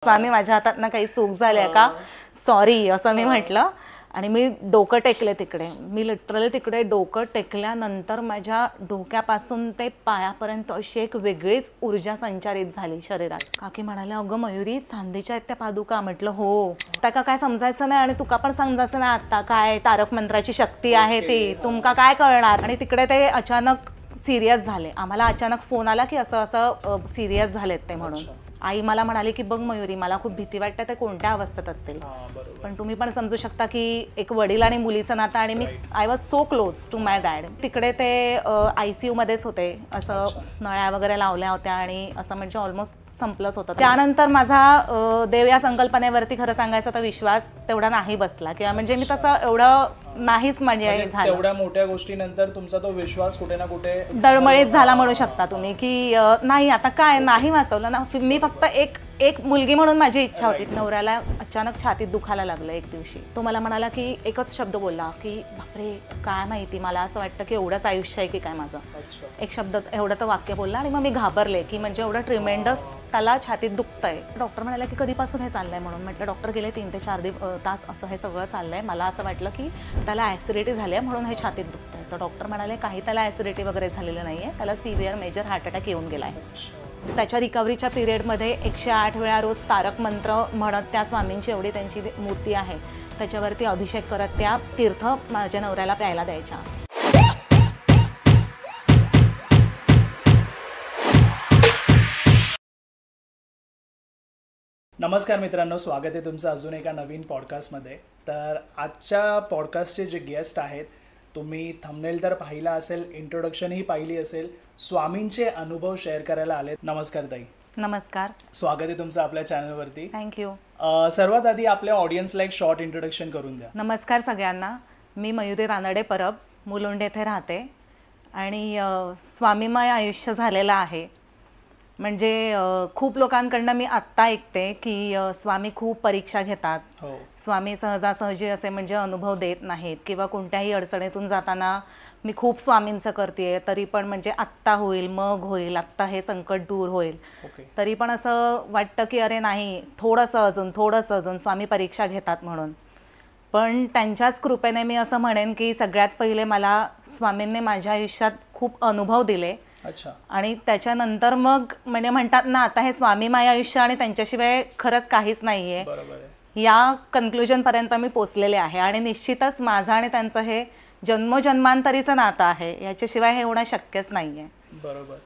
स्वामी माझ्या हातातनं काही चूक झाली आहे का, सॉरी असं मी म्हटलं. आणि मी डोकं टेकले तिकडे. मी लिटरली तिकडे डोकं टेकल्यानंतर माझ्या डोक्यापासून ते पायापर्यंत अशी एक वेगळीच ऊर्जा संचारित झाली शरीरात. काकी म्हणाले, अगं मयुरी, चांदीच्या आहेत त्या पादुका. म्हटलं हो. त्या काय समजायचं नाही आणि तुका पण समजायचं नाही आता काय तारक मंत्राची शक्ती आहे ती, तुमका काय कळणार. आणि तिकडे ते अचानक सिरियस झाले. आम्हाला अचानक फोन आला की असं असं सिरियस झालेत ते म्हणून. आई मला म्हणाली की बघ मयुरी, मला खूप भीती वाटते ते कोणत्या अवस्थेत असतील. पण तुम्ही पण समजू शकता की एक वडील आणि मुलीचं नातं. आणि मी I was so close to my dad. तिकडे ते ICU मध्येच होते. असं नळ्या वगैरे लावल्या होत्या आणि असं म्हणजे ऑलमोस्ट संपलंच होतं. त्यानंतर माझा देव या संकल्पनेवरती खरं सांगायचं तर विश्वास तेवढा नाही बसला किंवा म्हणजे मी तसं एवढं नाहीच म्हणजे झालं. तेवढ्या मोठ्या गोष्टीनंतर तुमचा तो विश्वास कुठे ना कुठे दळमळीत झाला म्हणू शकता तुम्ही की नाही आता काय, नाही वाचवलं ना. मी फक्त एक मुलगी म्हणून माझी इच्छा होती. नवऱ्याला अचानक छातीत दुखायला लागलं एक दिवशी. तो मला म्हणाला की एकच शब्द बोलला की बापरे काय माहिती, मला असं वाटतं की एवढंच आयुष्य आहे की काय माझं. एक शब्द एवढं तर वाक्य बोलला आणि मग मी घाबरले की म्हणजे एवढं ट्रिमेंडस त्याला छातीत दुखतंय. डॉक्टर म्हणाला की कधीपासून हे चाललंय म्हणून. म्हटलं डॉक्टर गेले 3 ते 4 तास असं हे सगळं चाललंय. मला असं वाटलं की त्याला ॲसिडिटी झाली आहे म्हणून हे छातीत दुखतंय. तर डॉक्टर म्हणाले काही त्याला ॲसिडिटी वगैरे झालेलं नाही आहे, त्याला सिव्हिअर मेजर हार्ट अटॅक येऊन गेला आहे. त्याच्या रिकव्हरीच्या पिरियडमध्ये 108 वेळा रोज तारक मंत्र म्हणत त्या स्वामींची एवढी त्यांची मूर्ती आहे त्याच्यावरती अभिषेक करत त्या तीर्थ माझ्या नवऱ्याला प्यायला द्यायच्या. नमस्कार मित्रांनो, स्वागत आहे तुमचं अजून एका नवीन पॉडकास्टमध्ये. तर आजच्या पॉडकास्टचे जे गेस्ट आहेत, तुम्ही थंबनेल तर पाहिला असेल, इंट्रोडक्शनही पाहिली असेल, स्वामींचे अनुभव शेअर करायला आले. नमस्कार ताई. नमस्कार, स्वागत आहे तुमचं आपल्या चॅनलवरती. थँक्यू. सर्वात आधी आपल्या ऑडियन्सला एक शॉर्ट इंट्रोडक्शन करून द्या. नमस्कार सगळ्यांना. मी मयुरी रानडे परब, मुलुंड येथे राहते आणि स्वामीमय आयुष्य झालेलं आहे. म्हणजे खूप लोकांकडनं मी आत्ता ऐकते की स्वामी खूप परीक्षा घेतात. स्वामी सहजासहजी असे म्हणजे अनुभव देत नाहीत किंवा कोणत्याही अडचणीतून जाताना मी खूप स्वामींचं करते तरी पण म्हणजे आत्ता होईल, मग होईल, आत्ता हे संकट दूर होईल. तरी पण असं वाटतं की अरे नाही, थोडंसं अजून स्वामी परीक्षा घेतात म्हणून. पण त्यांच्याच कृपेने मी असं म्हणेन की सगळ्यात पहिले मला स्वामींनी माझ्या आयुष्यात खूप अनुभव दिले. आणि त्याच्यानंतर मग म्हणजे म्हणतात ना, आता हे स्वामीमय आयुष्य आणि त्यांच्याशिवाय खरंच काहीच नाहीये, या कन्क्लुजन पर्यंत मी पोचलेले आहे. आणि निश्चितच माझं आणि त्यांचं हे जन्मजन्मांतरीचं नातं आहे, याच्याशिवाय हे होणं शक्यच नाहीये. बरोबर.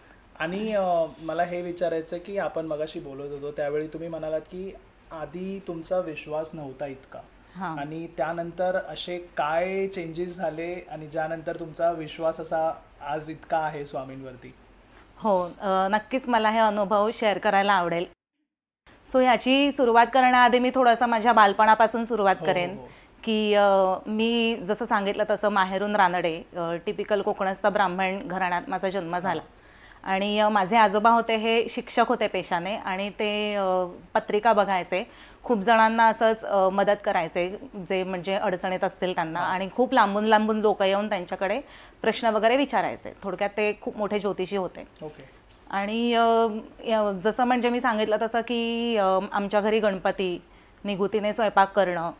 आणि मला हे विचारायचं की आपण मगाशी बोलत होतो त्यावेळी तुम्ही म्हणालात की आधी तुमचा विश्वास नव्हता इतका, आणि त्यानंतर असे काय चेंजेस झाले आणि ज्यानंतर तुमचा विश्वास असा आज इतका आहे स्वामींवरती? हो, नक्कीच मला हे अनुभव शेअर करायला आवडेल. सो ह्याची सुरुवात करण्याआधी मी थोडंसं माझ्या बालपणापासून सुरुवात करेन. की मी जसं सांगितलं तसं माहेरून रानडे, टिपिकल कोकणस्थ ब्राह्मण घराण्यात माझा जन्म झाला. आणि माझे आजोबा होते हे शिक्षक होते पेशाने आणि ते पत्रिका बघायचे. खूप जणांना असंच मदत करायचे जे म्हणजे अडचणीत असतील त्यांना. आणि खूप लांबून लांबून लोक येऊन त्यांच्याकडे प्रश्न वगैरे विचारायचे. थोडक्यात ते खूप मोठे ज्योतिषी होते. आणि जसं म्हणजे मी सांगितलं तसं की आमच्या घरी गणपती निगुतीने स्वयंपाक करणं,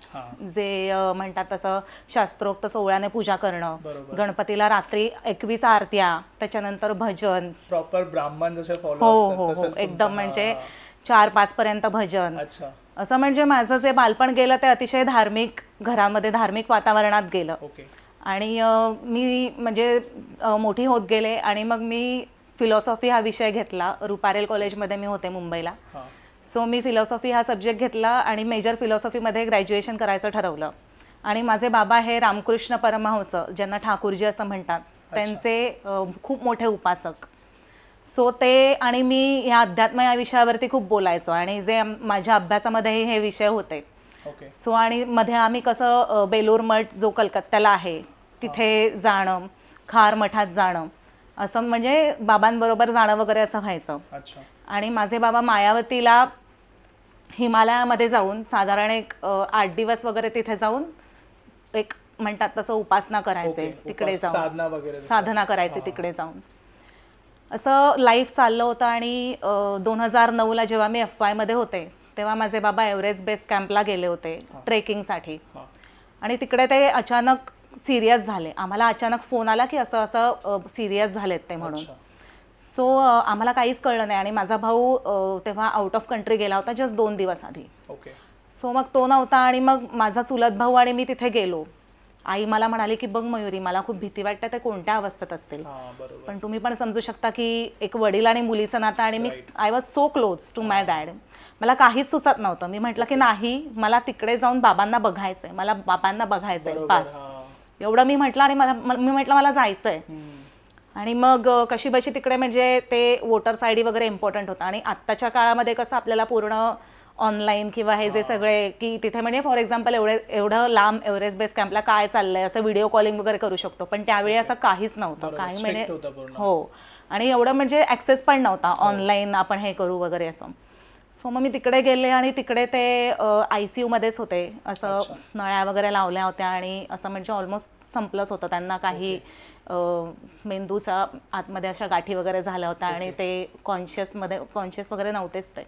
जे म्हणतात तसं शास्त्रोक्त सोहळ्याने पूजा करणं, गणपतीला रात्री 21 आरत्या, त्याच्यानंतर भजन, प्रॉपर ब्राह्मण जसे फॉलो हो, एकदम म्हणजे 4-5 पर्यंत भजन. असं म्हणजे माझं जे बालपण गेलं ते अतिशय धार्मिक घरामध्ये, धार्मिक वातावरणात गेलं. आणि मी म्हणजे मोठी होत गेले आणि मग मी फिलॉसॉफी हा विषय घेतला. रुपारेल कॉलेजमध्ये मी होते मुंबईला. सो मी फिलॉसॉफी हा सब्जेक्ट घेतला आणि मेजर फिलॉसॉफीमध्ये ग्रॅज्युएशन करायचं ठरवलं. आणि माझे बाबा हे रामकृष्ण परमहंस, ज्यांना ठाकूरजी असं म्हणतात, त्यांचे खूप मोठे उपासक. सो ते आणि मी ह्या अध्यात्म या विषयावरती खूप बोलायचो आणि जे माझ्या अभ्यासामध्येही हे विषय होते. सो आणि मध्ये आम्ही कसं बेलूर मठ जो कलकत्त्याला आहे तिथे जाणं, खार मठात जाणं, असं म्हणजे बाबांबरोबर जाणं वगैरे असं व्हायचं. आणि माझे बाबा मायावतीला हिमालयामध्ये जाऊन साधारण एक 8 दिवस वगैरे तिथे जाऊन एक म्हणतात तसं उपासना करायचे, तिकडे जाऊन साधना करायची तिकडे जाऊन. असं लाईफ चाललं होतं. आणि 2009ला जेव्हा मी FY मध्ये होते तेव्हा माझे बाबा एव्हरेस्ट बेस कॅम्पला गेले होते ट्रेकिंगसाठी. आणि तिकडे ते अचानक सिरियस झाले. आम्हाला अचानक फोन आला की असं असं सिरियस झालेत ते म्हणून. सो आम्हाला काहीच कळलं नाही. आणि माझा भाऊ तेव्हा आउट ऑफ कंट्री गेला होता जस्ट 2 दिवस आधी. सो मग तो नव्हता आणि मग माझा चुलत भाऊ आणि मी तिथे गेलो. आई मला म्हणाली की बघ मयुरी, मला खूप भीती वाटते ते कोणत्या अवस्थेत असतील. पण तुम्ही पण समजू शकता की एक वडील आणि मुलीचं नातं. आणि मी I was so close to my dad. मला काहीच सुचत नव्हतं. मी म्हटलं की नाही, मला तिकडे जाऊन बाबांना बघायचंय, मला बाबांना बघायचंय पास, एवढं मी म्हटलं. आणि मी म्हटलं मला जायचंय. आणि मग कशी बशी तिकडे म्हणजे ते वोटर्स आय डी वगैरे इम्पॉर्टंट होतं. आणि आत्ताच्या काळामध्ये कसं आपल्याला पूर्ण ऑनलाईन किंवा हे जे सगळे की तिथे म्हणजे फॉर एक्झाम्पल एवढं लांब एव्हरेस्ट बेस कॅम्पला काय चाललंय असं व्हिडिओ कॉलिंग वगैरे करू शकतो. पण त्यावेळी असं काहीच नव्हतं. काही महिने हो. आणि एवढं म्हणजे ॲक्सेस पण नव्हता ऑनलाईन आपण हे करू वगैरे असं. सो मग मी तिकडे गेले आणि तिकडे ते ICU मध्येच होते. असं नळ्या वगैरे लावल्या होत्या आणि असं म्हणजे ऑलमोस्ट संपलंच होतं. त्यांना काही मेंदूच्या आतमध्ये अशा गाठी वगैरे झाल्या होत्या आणि ते कॉन्शियस वगैरे नव्हतेच ते.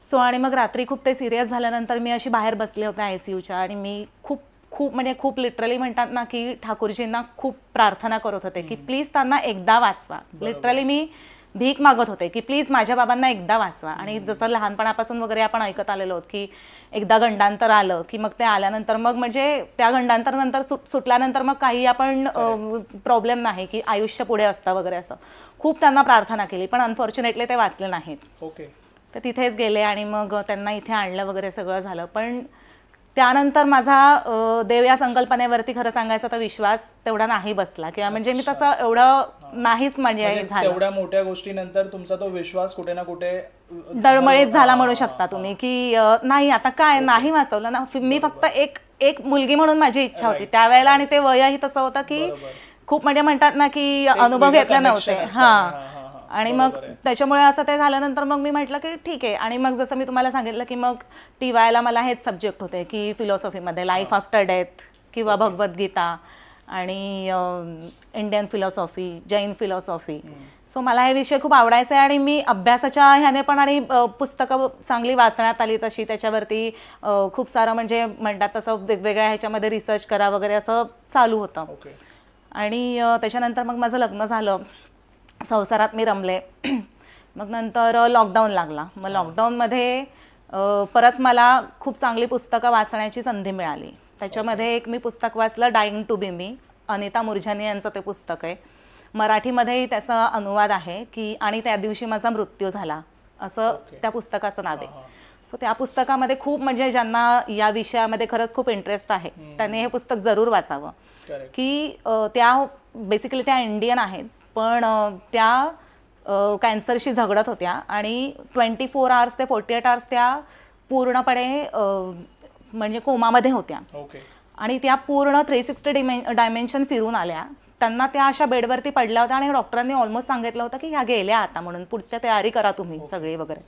सो आणि मग रात्री खूप ते सिरियस झाल्यानंतर मी अशी बाहेर बसले होते ICUच्या. आणि मी खूप म्हणजे खूप लिटरली म्हणतात ना की ठाकूरजींना खूप प्रार्थना करत होते की प्लीज त्यांना एकदा वाचवा. लिटरली मी भीक मागत होते की प्लीज माझ्या बाबांना एकदा वाचवा. आणि जसं लहानपणापासून वगैरे आपण ऐकत आलेलो आहोत की एकदा गंडांतर आलं की मग ते आल्यानंतर मग म्हणजे त्या गंडांतर नंतर सुटल्यानंतर मग काही आपण प्रॉब्लेम नाही की आयुष्य पुढे असतं वगैरे असं. खूप त्यांना प्रार्थना केली पण अनफॉर्च्युनेटली ते वाचले नाहीत. तर तिथेच गेले आणि मग त्यांना इथे आणलं वगैरे सगळं झालं. पण त्यानंतर माझा देव या संकल्पनेवरती खरं सांगायचं तर विश्वास तेवढा नाही बसला किंवा म्हणजे मी तसं एवढं नाहीच म्हणजे झालं. तेवढ्या मोठ्या गोष्टीनंतर तुमचा तो विश्वास कुठे ना कुठे डळमळीत झाला म्हणू शकता तुम्ही की नाही आता काय नाही वाचवलं ना. मी फक्त एक मुलगी म्हणून माझी इच्छा होती त्यावेळेला. आणि ते वयही तसं होतं की खूप म्हणजे म्हणतात ना की अनुभव घेतले नव्हते. आणि मग त्याच्यामुळे असं ते झाल्यानंतर मग मी म्हटलं की ठीक आहे. आणि मग जसं मी तुम्हाला सांगितलं की मग TYला मला हेच सब्जेक्ट होते की फिलॉसॉफीमध्ये लाईफ आफ्टर डेथ किंवा भगवद्गीता आणि Indian philosophy, Jain philosophy. So मला हे विषय खूप आवडायचे. आणि मी अभ्यासाच्या ह्याने पण आणि पुस्तकं चांगली वाचण्यात आली तशी त्याच्यावरती खूप सारं म्हणजे म्हणतात तसं वेगवेगळ्या ह्याच्यामध्ये रिसर्च करा वगैरे असं चालू होतं. आणि त्याच्यानंतर मग माझं लग्न झालं, संसारात मी रमले. मग नंतर लॉकडाऊन लागला. मग लॉकडाऊनमध्ये परत मला खूप चांगली पुस्तकं वाचण्याची संधी मिळाली. त्याच्यामध्ये एक मी पुस्तक वाचलं डाईंग टू बी मी, अनिता मुरझानी यांचं ते पुस्तक आहे. मराठीमध्येही त्याचा अनुवाद आहे की आणि त्या दिवशी माझा मृत्यू झाला असं त्या पुस्तकाचं नाव आहे. सो त्या पुस्तकामध्ये खूप म्हणजे ज्यांना या विषयामध्ये खरंच खूप इंटरेस्ट आहे त्यांनी हे पुस्तक जरूर वाचावं. की त्या बेसिकली त्या इंडियन आहेत पण त्या कॅन्सरशी झगडत होत्या आणि 24 आवर्स ते 48 आवर्स त्या पूर्णपणे म्हणजे कोमामध्ये होत्या. आणि त्या पूर्ण 360 डायमेन्शन फिरून आल्या. त्यांना त्या अशा बेडवरती पडल्या होत्या आणि डॉक्टरांनी ऑलमोस्ट सांगितलं होतं की ह्या गेल्या आता म्हणून पुढच्या तयारी करा तुम्ही सगळी वगैरे.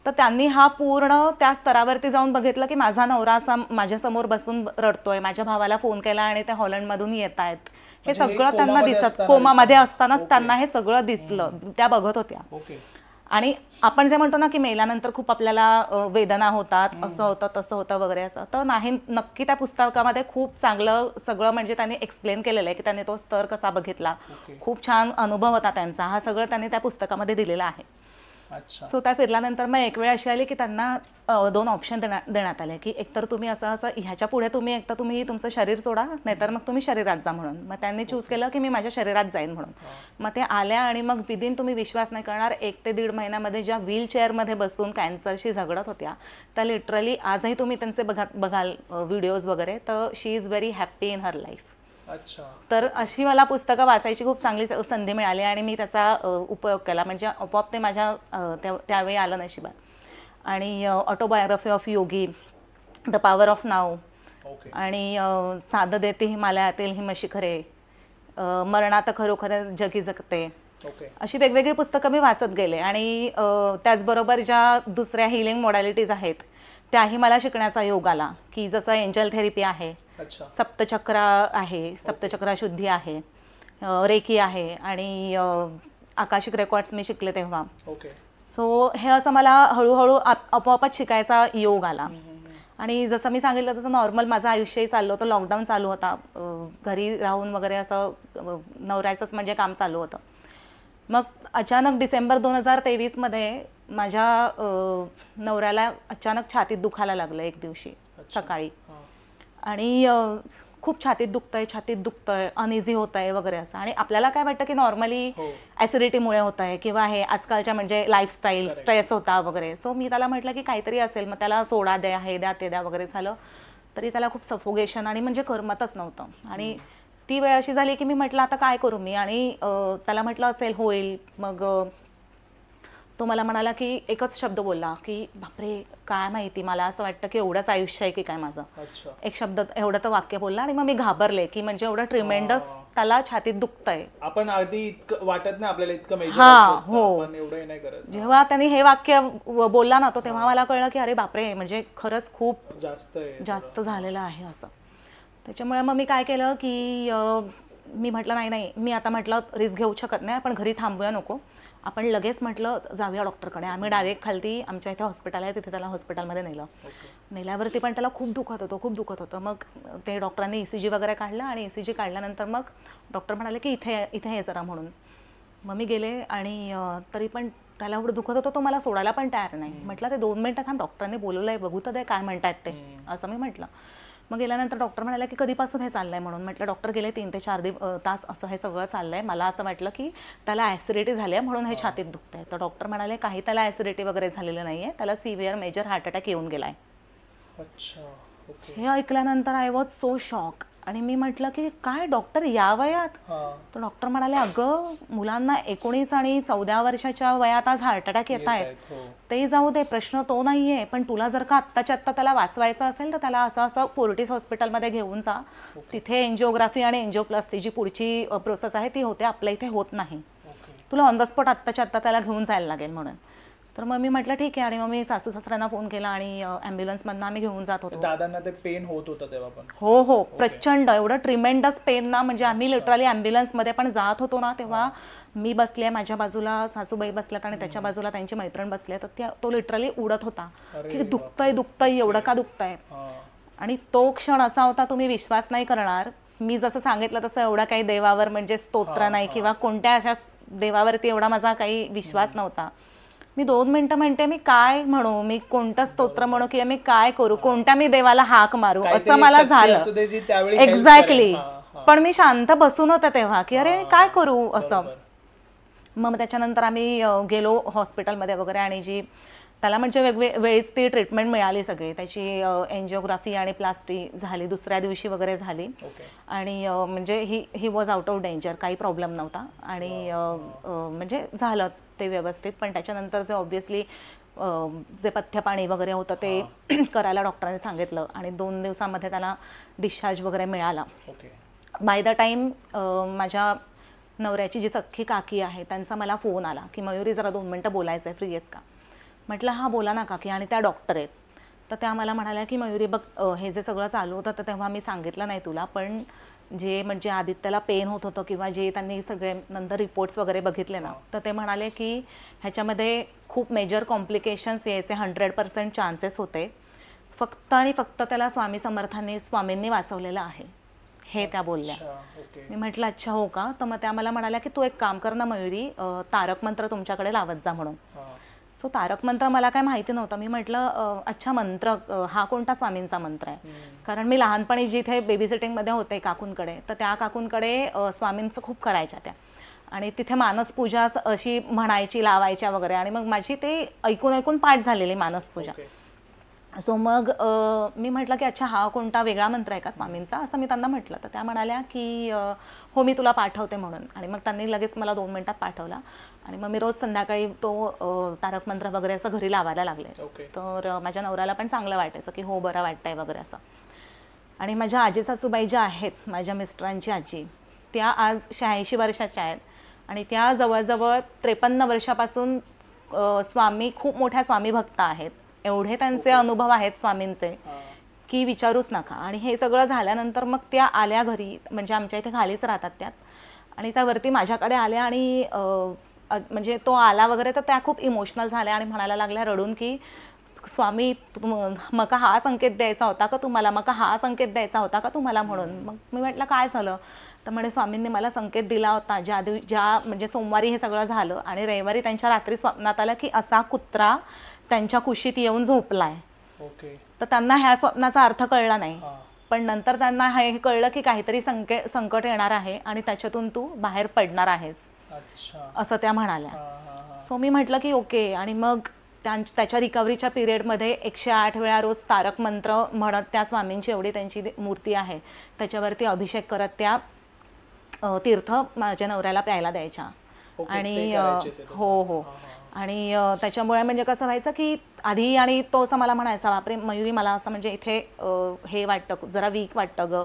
तर त्यांनी हा पूर्ण त्या स्तरावरती जाऊन बघितलं की माझा नवराचा माझ्यासमोर बसून रडतोय, माझ्या भावाला फोन केला आणि ते हॉलंडमधून येत आहेत, हे सगळं त्यांना दिसत. कोमामध्ये असतानाच त्यांना हे सगळं दिसलं, त्या बघत होत्या. आणि आपण जे म्हणतो ना की मेल्यानंतर खूप आपल्याला वेदना होतात, असं होतं तसं होतं वगैरे असं, तर नाही, नक्की त्या पुस्तकामध्ये खूप चांगलं सगळं म्हणजे त्यांनी एक्सप्लेन केलेलं आहे की त्यांनी तो स्तर कसा बघितला, खूप छान अनुभव होता त्यांचा, हा सगळं त्यांनी त्या पुस्तकामध्ये दिलेला आहे. सो त्या फिरल्यानंतर मग एक वेळ अशी आली की त्यांना 2 ऑप्शन देण्यात आले की एकतर तुम्ही असं ह्याच्या पुढे तुम्ही एकतर तुम्ही तुमचं शरीर सोडा, नाहीतर मग तुम्ही शरीरात जा म्हणून. मग त्यांनी चूज केलं की मी माझ्या शरीरात जाईन म्हणून. मग ते आल्या आणि मग विदिन तुम्ही विश्वास नाही करणार 1 ते 1.5 महिन्यामध्ये ज्या व्हीलचेअरमध्ये बसून कॅन्सरशी झगडत होत्या त्या लिटरली आजही तुम्ही त्यांचे बघाल व्हिडिओज वगैरे, तर she is very happy in her life. तर अशी मला पुस्तकं वाचायची खूप चांगली संधी मिळाली आणि मी त्याचा उपयोग केला. म्हणजे आपोआप ते माझ्या त्यावेळी आलं नशिबात. आणि autobiography of yogi, the power of नाव आणि साध देते हिमालयातील हिमशिखरे, मरणात खरोखर जगी जगते, अशी वेगवेगळी पुस्तकं मी वाचत गेले. आणि त्याचबरोबर ज्या दुसऱ्या हिलिंग मॉडॅलिटीज आहेत त्याही मला शिकण्याचा योग आला की जसं एंजल थेरपी आहे, सप्तचक्र आहे, सप्तचक्र शुद्धी आहे, रेकी आहे आणि आकाशिक रेकॉर्ड्स मी शिकले तेव्हा. सो हे असं मला हळूहळू आपोआपच शिकायचा योग आला. आणि जसं मी सांगितलं तसं नॉर्मल माझं आयुष्यही चाललं होतं. लॉकडाऊन चालू होता, घरी राहून वगैरे असं नवऱ्याचंच म्हणजे काम चालू होतं. मग अचानक डिसेंबर 2023मध्ये माझ्या नवऱ्याला अचानक छातीत दुखायला लागलं एक दिवशी सकाळी. आणि खूप छातीत दुखतंय, अनइझी होत आहे वगैरे असं. आणि आपल्याला काय वाटतं की नॉर्मली ॲसिडिटीमुळे होत आहे किंवा हे आजकालच्या म्हणजे लाईफस्टाईल स्ट्रेस होता वगैरे. सो मी त्याला म्हटलं की काहीतरी असेल. मग त्याला सोडा द्या, हे द्या, ते द्या वगैरे झालं. तरी त्याला खूप सफोगेशन आणि म्हणजे करमतच नव्हतं. आणि ती वेळ अशी झाली की मी म्हटलं आता काय करू मी. आणि त्याला म्हटलं असेल होईल. मग तो मला म्हणाला की एकच शब्द बोलला की बापरे काय माहिती, मला असं वाटतं की एवढंच आयुष्य आहे की काय माझं. एक शब्द एवढं तर वाक्य बोलला. आणि मग मी घाबरले की म्हणजे एवढं ट्रिमेंडस त्याला छातीत दुखतंय. आपण आधी इतकं वाटत नाही आपल्याला इतकं मेजर आपण एवढं नाही करत. जेव्हा त्यांनी हे वाक्य बोलला ना तो, तेव्हा मला कळलं की अरे बापरे म्हणजे खरंच खूप जास्त झालेलं आहे असं. त्याच्यामुळे मग मी काय केलं की मी म्हटलं नाही मी आता म्हटलं रिस्क घेऊ शकत नाही, आपण घरी थांबूया नको, आपण लगेच म्हटलं जाऊया डॉक्टरकडे. आम्ही डायरेक्ट खालती आमच्या इथे हॉस्पिटल आहे तिथे त्याला हॉस्पिटलमध्ये नेल्यावरती पण त्याला खूप दुखत होतं. मग ते डॉक्टरांनी ECG वगैरे काढलं आणि ECG काढल्यानंतर मग डॉक्टर म्हणाले की इथे ये जरा म्हणून. मग मी गेले आणि तरी पण त्याला एवढं दुखत होतं तो मला सोडायला पण तयार नाही. म्हटलं ते 2 मिनिटं थांब, डॉक्टरांनी बोलवलं आहे बघू तर दे काय म्हणतायत ते, असं मी म्हटलं. मग गेल्यानंतर डॉक्टर म्हणाले की कधीपासून हे चाललंय म्हणून. म्हटलं डॉक्टर गेले 3 ते 4 तास असं हे सगळं चाललंय. मला असं वाटलं की त्याला ॲसिडिटी झाली आहे म्हणून हे छातीत दुखतंय. तर डॉक्टर म्हणाले काही त्याला ॲसिडिटी वगैरे झालेलं नाही आहे, त्याला सिव्हिअर मेजर हार्ट अटॅक येऊन गेला आहे. हे ऐकल्यानंतर आय वॉज सो शॉक. आणि मी म्हटलं की काय डॉक्टर या वयात. तर डॉक्टर म्हणाले अगं मुलांना 19 आणि 14 वर्षाच्या वयात आज हार्ट अटॅक येत आहेत, ते जाऊ दे, प्रश्न तो नाहीये, पण तुला जर का आत्ताच्या आत्ता त्याला वाचवायचं असेल तर त्याला असं फोर्टिस हॉस्पिटलमध्ये घेऊन जा. तिथे एन्जिओग्राफी आणि एन्जिओप्लास्टी जी पुढची प्रोसेस आहे ती होते, आपल्या इथे होत नाही. तुला ऑन द स्पॉट आत्ताच्या आत्ता त्याला घेऊन जायला लागेल म्हणून. तर मग मी म्हटलं ठीक आहे. आणि मग मी सासू सासऱ्यांना फोन केला आणि ॲम्ब्युलन्समधनं आम्ही घेऊन जात होतो. दादांना ते पेन होत होतं तेव्हा पण? हो प्रचंड, एवढं ट्रिमेंडस पेन ना. म्हणजे आम्ही लिटरली ॲम्ब्युलन्समध्ये पण जात होतो ना तेव्हा मी बसले, माझ्या बाजूला सासूबाई बसल्यात आणि त्याच्या बाजूला त्यांची मैत्रीण बसले. तर तो लिटरली उडत होता की दुखतंय एवढं का दुखतंय. आणि तो क्षण असा होता, तुम्ही विश्वास नाही करणार, मी जसं सांगितलं तसं एवढा काही देवावर म्हणजे स्तोत्र नाही किंवा कोणत्या अशा देवावरती एवढा माझा काही विश्वास नव्हता. मी 2 मिनिटं म्हणते मी काय म्हणू, मी कोणतं स्तोत्र म्हणू किंवा मी काय करू, कोणत्या मी देवाला हाक मारू, असं मला झालं. एक्झॅक्टली. पण मी शांत बसून होते तेव्हा की अरे काय करू असं. मग त्याच्यानंतर आम्ही गेलो हॉस्पिटलमध्ये वगैरे आणि जी त्याला म्हणजे वेळीच ती ट्रीटमेंट मिळाली सगळी. त्याची एन्जिओग्राफी आणि प्लास्टी झाली दुसऱ्या दिवशी वगैरे झाली. आणि म्हणजे he was out of danger, काही प्रॉब्लेम नव्हता. आणि म्हणजे झालं ते व्यवस्थित. पण त्याच्यानंतर जे ऑब्व्हियसली जे पथ्यपाणी वगैरे होतं ते करायला डॉक्टरांनी सांगितलं. आणि 2 दिवसामध्ये त्याला डिस्चार्ज वगैरे मिळाला. बाय द टाईम माझ्या नवऱ्याची जी सख्खी काकी आहे त्यांचा मला फोन आला की मयुरी जरा 2 मिनटं बोलायचं आहे, फ्री आहेस का. म्हटलं हां बोला ना काकी. आणि त्या डॉक्टर आहेत. तर त्या मला म्हणाल्या की मयुरी बघ हे जे सगळं चालू होतं तर तेव्हा मी सांगितलं नाही तुला, पण जे म्हणजे आदित्यला पेन होत होतं किंवा जे त्यांनी सगळे नंतर रिपोर्ट्स वगैरे बघितले ना, तर ते म्हणाले की ह्याच्यामध्ये खूप मेजर कॉम्प्लिकेशन्स यायचे 100% चान्सेस होते. फक्त आणि फक्त त्याला स्वामींनी वाचवलेलं आहे, हे त्या बोलल्या. मी म्हटलं अच्छा हो का. तर मग त्या मला म्हणाल्या की तू एक काम कर ना मयुरी, तारक मंत्र तुमच्याकडे लावत जा म्हणून. सो तारक मंत्र मला काय माहिती नव्हतं. मी म्हटलं अच्छा मंत्र हा कोणता स्वामींचा मंत्र आहे. कारण मी लहानपणी जिथे बेबी सिटिंगमध्ये होते काकूंकडे, तर त्या काकूंकडे स्वामींचं खूप करायच्या त्या. आणि तिथे मानसपूजाच अशी म्हणायची, लावायच्या वगैरे. आणि मग माझी ते ऐकून पाठ झालेली मानसपूजा. सो मग मी म्हटलं की अच्छा हा कोणता वेगळा मंत्र आहे का स्वामींचा, असं मी त्यांना म्हटलं. तर त्या म्हणाल्या की हो मी तुला पाठवते म्हणून. आणि मग त्यांनी लगेच मला 2 मिनिटात पाठवला. आणि मग मी रोज संध्याकाळी तो तारक मंत्र वगैरे असं घरी लावायला लागले. तर माझ्या नवऱ्याला पण चांगलं वाटायचं की हो बरं वाटतंय वगैरे असं. आणि माझ्या आजी सासूबाई ज्या आहेत, माझ्या मिस्टरांची आजी, त्या आज 86 वर्षाच्या आहेत. आणि त्या जवळजवळ 53 वर्षापासून खूप मोठ्या स्वामी भक्त आहेत. एवढे त्यांचे अनुभव आहेत स्वामींचे की विचारूच नका. आणि हे सगळं झाल्यानंतर मग त्या आल्या घरी, म्हणजे आमच्या इथे खालीच राहतात त्यात. आणि त्यावरती माझ्याकडे आल्या आणि म्हणजे तो आला वगैरे तर त्या खूप इमोशनल झाल्या आणि म्हणायला लागल्या रडून की स्वामी मका हा संकेत द्यायचा होता का तुम्हाला, मका हा संकेत द्यायचा होता का तुम्हाला म्हणून. मग मी म्हटलं काय झालं, तर म्हणे स्वामींनी मला संकेत दिला होता ज्या म्हणजे सोमवारी हे सगळं झालं आणि रविवारी त्यांच्या रात्री स्वप्नात आलं की असा कुत्रा त्यांच्या कुशीत येऊन झोपलाय. तर त्यांना ह्या स्वप्नाचा अर्थ कळला नाही, पण नंतर त्यांना हे कळलं की काहीतरी संकट येणार आहे आणि त्याच्यातून तू बाहेर पडणार आहेस, असं त्या म्हणाल्या. सो मी म्हटलं की ओके. आणि मग त्याच्या रिकव्हरीच्या पिरियडमध्ये 108 वेळा रोज तारक मंत्र म्हणत त्या स्वामींची एवढी त्यांची मूर्ती आहे त्याच्यावरती अभिषेक करत त्या तीर्थ माझ्या नवऱ्याला प्यायला द्यायच्या. आणि हो हो. आणि त्याच्यामुळे म्हणजे कसं व्हायचं की आधी, आणि तो असं मला म्हणायचा बापरे मयुरी मला असं म्हणजे इथे हे वाटतं, जरा वीक वाटतं ग,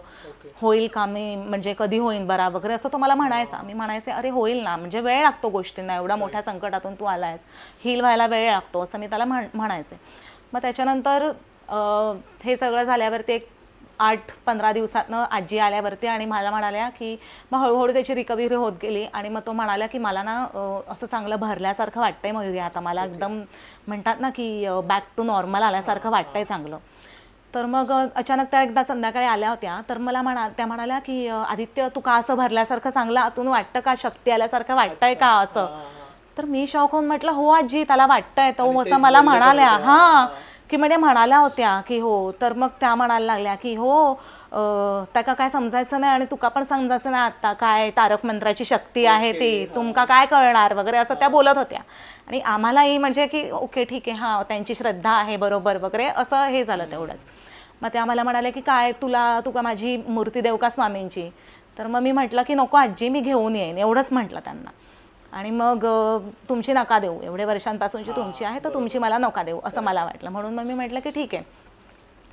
होईल का मी, म्हणजे कधी होईल बरा वगैरे असं तो मला म्हणायचा. मी म्हणायचे अरे होईल ना, म्हणजे वेळ लागतो गोष्टींना, एवढ्या मोठ्या संकटातून तू आलायस, हील व्हायला वेळ लागतो असं मी त्याला म्हणायचे. मग त्याच्यानंतर हे सगळं झाल्यावरती एक 8-15 दिवसातनं आजी आल्यावरती आणि मला म्हणाल्या की मग हळूहळू त्याची रिकव्हरी होत गेली. आणि मग तो म्हणाला की मला ना असं चांगलं भरल्यासारखं वाटतंय मयुरी, आता मला एकदम म्हणतात ना की बॅक टू नॉर्मल आल्यासारखं वाटतंय चांगलं. तर मग अचानक त्या एकदा संध्याकाळी आल्या होत्या, तर मला त्या म्हणाल्या की आदित्य तू का असं भरल्यासारखं चांगलं आतून वाटतं का, शक्ती आल्यासारखं वाटतंय का असं. तर मी शॉक होऊन म्हटलं हो आजी त्याला वाटतंय, तो असं मला म्हणाल्या. हां की म्हणजे म्हणाल्या होत्या की हो. तर मग त्या म्हणायला लागल्या की हो त्याका काय समजायचं नाही आणि तुका पण समजायचं नाही आता काय तारक मंत्राची शक्ती आहे ती, तुमका काय कळणार वगैरे असं त्या बोलत होत्या. आणि आम्हालाही म्हणजे की ओके ठीक आहे हां त्यांची श्रद्धा आहे बरोबर वगैरे असं हे झालं तेवढंच. मग त्या मला म्हणाले की काय तुका माझी मूर्ती देऊ का स्वामींची. तर मग मी म्हटलं की नको आजी मी घेऊन येईन एवढंच म्हटलं त्यांना. आणि मग तुमची नका देऊ, एवढे वर्षांपासूनची तुमची आहे तर तुमची मला नका देऊ असं मला वाटलं. म्हणून मग मी म्हटलं की ठीक आहे.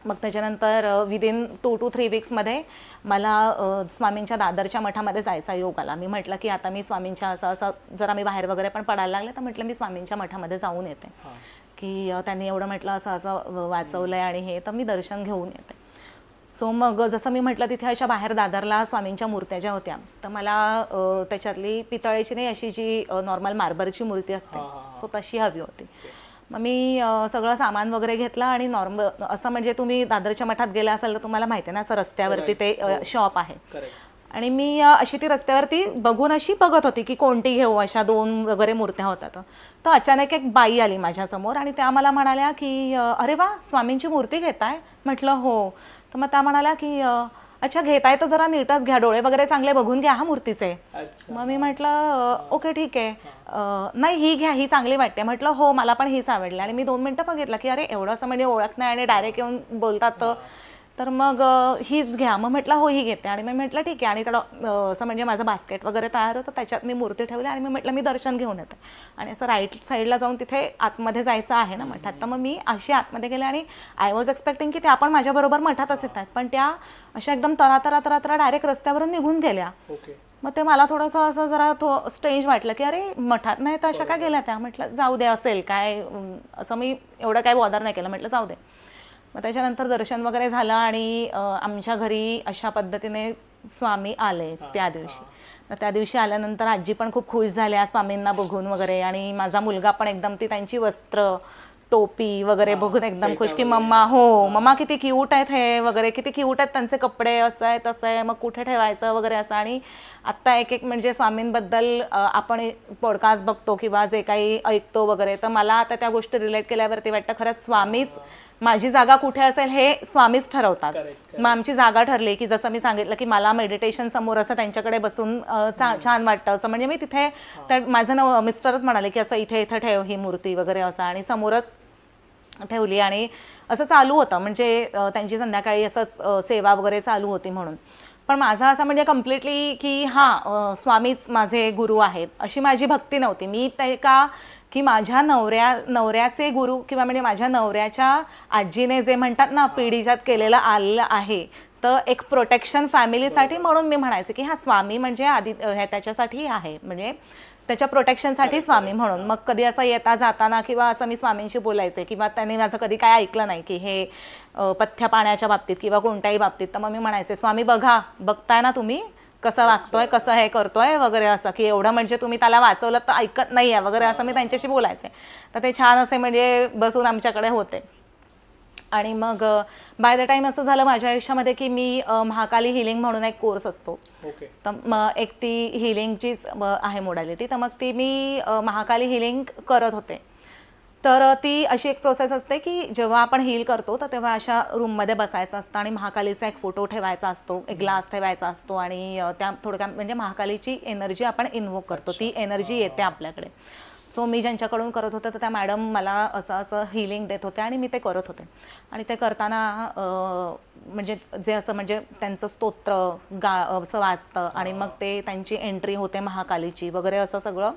मग त्याच्यानंतर विदिन 2 to 3 वीक्समध्ये मला स्वामींच्या दादरच्या मठामध्ये जायचा योग आला. मी म्हटलं की आता मी स्वामींच्या असं जरा मी बाहेर वगैरे पण पडायला लागले तर म्हटलं मी स्वामींच्या मठामध्ये जाऊन येते, की त्यांनी एवढं म्हटलं असं वाचवलं आहे आणि हे, तर मी दर्शन घेऊन येते. सो मग जसं मी म्हटलं तिथे अशा बाहेर दादरला स्वामींच्या मूर्त्या ज्या होत्या तर मला त्याच्यातली पितळेची नाही अशी जी नॉर्मल मार्बलची मूर्ती असते सो तशी हवी होती. मग मी सगळं सामान वगैरे घेतलं आणि नॉर्मल असं म्हणजे तुम्ही दादरच्या मठात गेला असाल तर तुम्हाला माहिती आहे ना असं रस्त्यावरती ते शॉप आहे. आणि मी अशी ती रस्त्यावरती बघून अशी बघत होती की कोणती घेऊ, अशा 2 वगैरे मूर्त्या होत्या. तर अचानक एक बाई आली माझ्यासमोर आणि त्या मला म्हणाल्या की अरे वा स्वामींची मूर्ती घेताय. म्हटलं हो. तर मग त्या म्हणाल्या की अच्छा घेताय तर जरा नीटच घ्या, डोळे वगैरे चांगले बघून घ्या हा मूर्तीचे. मग मी म्हटलं ओके ठीक आहे, नाही ही घ्या ही चांगली वाटते. म्हटलं हो मला पण हीच आवडली. आणि मी 2 मिनटं बघितलं की अरे एवढं असं म्हणजे ओळख नाही आणि डायरेक्ट येऊन बोलतात तर मग हीच घ्या. मग म्हटलं हो ही घेते. आणि मी म्हटलं ठीक आहे. आणि तर असं म्हणजे माझं बास्केट वगैरे तयार होतं त्याच्यात मी मूर्ती ठेवली आणि मी म्हटलं मी दर्शन घेऊन येते. आणि असं राईट साईडला जाऊन तिथे आतमध्ये जायचं आहे ना मठात. तर मग मी अशी आतमध्ये गेले आणि आय वॉज एक्सपेक्टिंग की त्या पण माझ्याबरोबर मठातच येत आहेत, पण त्या अशा एकदम तरा डायरेक्ट रस्त्यावरून निघून गेल्या. मग ते मला थोडंसं असं जरा स्ट्रेंज वाटलं की अरे मठात नाही तर अशा काय गेल्या त्या. म्हटलं जाऊ दे असेल काय, असं मी एवढं काय बॉदर नाही केलं, म्हटलं जाऊ दे. मग त्याच्यानंतर दर्शन वगैरे झालं आणि आमच्या घरी अशा पद्धतीने स्वामी आले त्या दिवशी. मग त्या दिवशी आल्यानंतर आजी पण खूप खुश झाल्या स्वामींना बघून वगैरे. आणि माझा मुलगा पण एकदम ती त्यांची वस्त्र टोपी वगैरे बघून एकदम खुश की मम्मा हो मम्मा किती क्यूट आहेत हे वगैरे, किती क्यूट आहेत त्यांचे कपडे, असं आहे तसं आहे, मग कुठे ठेवायचं वगैरे असं. आणि आत्ता एक म्हणजे स्वामींबद्दल आपण पॉडकास्ट बघतो किंवा जे काही ऐकतो वगैरे, तर मला आता त्या गोष्टी रिलेट केल्यावरती वाटतं खरंच स्वामीच माझी जागा कुठे असेल हे स्वामीच ठरवतात. मग आमची जागा ठरली की जसं मी सांगितलं की मला मेडिटेशन समोर असं त्यांच्याकडे बसून छान वाटतं असं. म्हणजे मी तिथे तर माझं मिस्टरच म्हणाले की असं इथे ठेव ही मूर्ती वगैरे असं, आणि समोरच ठेवली. आणि असं चालू होतं म्हणजे त्यांची संध्याकाळी असंच सेवा वगैरे चालू होती म्हणून. पण माझं असं म्हणजे कम्प्लिटली की हां स्वामीच माझे गुरु आहेत अशी माझी भक्ती नव्हती. मी ते का की माझ्या नवऱ्याचे गुरु किंवा म्हणजे माझ्या नवऱ्याच्या आजीने जे म्हणतात ना पिढीजात केलेलं आलेलं आहे, तर एक प्रोटेक्शन फॅमिलीसाठी म्हणून मी म्हणायचे की हा स्वामी म्हणजे आधी त्याच्यासाठी आहे, म्हणजे त्याच्या प्रोटेक्शनसाठी स्वामी म्हणून. मग कधी असं येता जाताना किंवा असं मी स्वामींशी बोलायचे किंवा त्यांनी माझं कधी काय ऐकलं नाही की हे पथ्य पाण्याच्या बाबतीत किंवा कोणत्याही बाबतीत, तर मग मी म्हणायचे स्वामी बघताय ना तुम्ही कसं वागतोय, कसं हे करतोय वगैरे, असं की एवढं म्हणजे तुम्ही त्याला वाचवलं तर ऐकत नाही आहे वगैरे, असं मी त्यांच्याशी बोलायचे. तर ते छान असे म्हणजे बसून आमच्याकडे होते. आणि मग बाय द टाईम असं झालं माझ्या आयुष्यामध्ये की मी महाकाली हिलिंग म्हणून एक कोर्स असतो, तर मग एक ती हिलिंगचीच आहे मोडॅलिटी, तर मग ती मी महाकाली हिलिंग करत होते. तर ती अशी एक प्रोसेस असते की जेव्हा आपण हील करतो तर तेव्हा अशा रूममध्ये बसायचं असतं आणि महाकालीचा एक फोटो ठेवायचा असतो, एक ग्लास ठेवायचा असतो आणि त्या थोडक्यात म्हणजे महाकालीची एनर्जी आपण इन्व्होक करतो, ती एनर्जी येते आपल्याकडे. सो मी ज्यांच्याकडून करत होते तर त्या मॅडम मला असं असं हिलिंग देत होते आणि मी ते करत होते. आणि ते करताना म्हणजे जे असं म्हणजे त्यांचं स्तोत्र असं वाचतं आणि मग ते त्यांची एंट्री होते महाकालीची वगैरे, असं सगळं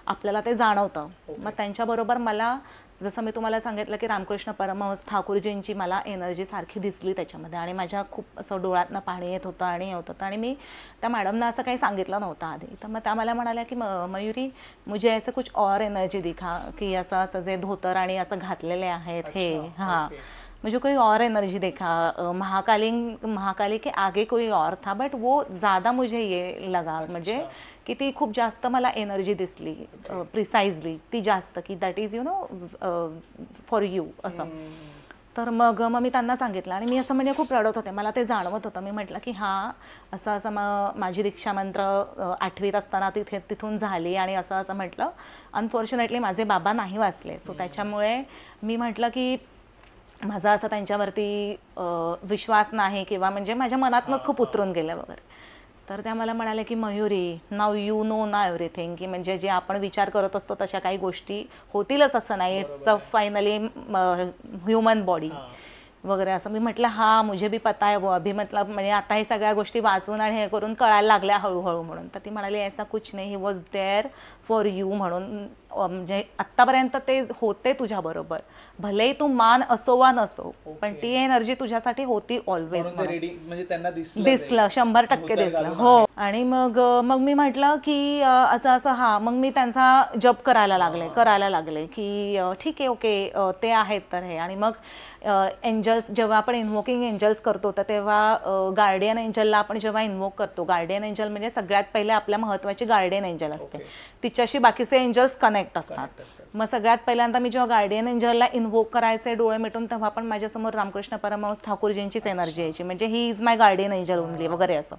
आपल्याला ते जाणवतं. मग त्यांच्याबरोबर मला जसं मी तुम्हाला सांगितलं की रामकृष्ण परमहंस ठाकूरजींची मला एनर्जी सारखी दिसली त्याच्यामध्ये आणि माझ्या खूप असं डोळ्यातनं पाणी येत होतं आणि होत होतं. आणि मी त्या मॅडमना असं काही सांगितलं नव्हतं आधी. तर मग त्या मला म्हणाल्या की मयुरी मुझे ऐसे कुछ और एनर्जी दिखा, की असं असं जे धोतर आणि असं घातलेले आहेत हे, हां मुझे कोई और एनर्जी देखा, महाकाली के आगे कोई और था, बट वो ज़्यादा मुझे ये लगा म्हणजे की ती खूप जास्त मला एनर्जी दिसली, प्रिसाइजली ती जास्त, की that is you know for you असं. तर मग मी त्यांना सांगितलं आणि मी असं म्हणजे खूप रडत होते, मला ते जाणवत होतं. मी म्हटलं की हां असं असं मग माझी दीक्षामंत्र 8वीत असताना तिथून झाली आणि असं असं म्हटलं. अनफॉर्च्युनेटली माझे बाबा नाही वाचले, सो त्याच्यामुळे मी म्हटलं की माझा असं त्यांच्यावरती विश्वास नाही किंवा म्हणजे माझ्या मनातनंच खूप उतरून गेलं वगैरे. तर त्या मला म्हणाल्या की मयुरी नाव यू नो ना एव्हरीथिंग, की म्हणजे जे आपण विचार करत असतो तशा काही गोष्टी होतीलच असं नाही, it's a finally human body वगैरे असं. मी म्हटलं हां मुझे भी पता है वो अभी, मतलब म्हणजे आता हे सगळ्या गोष्टी वाचून आणि हे करून कळायला लागल्या हळूहळू म्हणून. तर ती म्हणाली ऐसा कुछ नाही, he was there for you म्हणून, म्हणजे आत्तापर्यंत ते होते तुझ्याबरोबर, भलेही तू मान असो वा नसो, पण ती एनर्जी तुझ्यासाठी होती ऑलवेज. म्हणजे त्यांना दिसलं 100% दिसलं. हो. आणि मग मी म्हटलं की असं असं हां. मग मी त्यांचा जप करायला लागले की ठीक आहे ओके ते आहेत तर हे. आणि मग एंजल्स जेव्हा आपण इन्व्होकिंग एंजल्स करतो तर तेव्हा गार्डियन एंजलला आपण जेव्हा इन्व्होक करतो, गार्डियन एंजल म्हणजे सगळ्यात पहिले आपल्या महत्त्वाची गार्डियन एंजल असते, तिच्याशी बाकीचे एंजल्स कनेक्ट असतात. मग सगळ्यात पहिल्यांदा मी जेव्हा गार्डियन एंजलला इन्व्होक करायचे डोळे मिटून, तेव्हा पण माझ्यासमोर रामकृष्ण परमहंस ठाकूरजींचीच एनर्जी यायची, म्हणजे he is my guardian angel only वगैरे असं.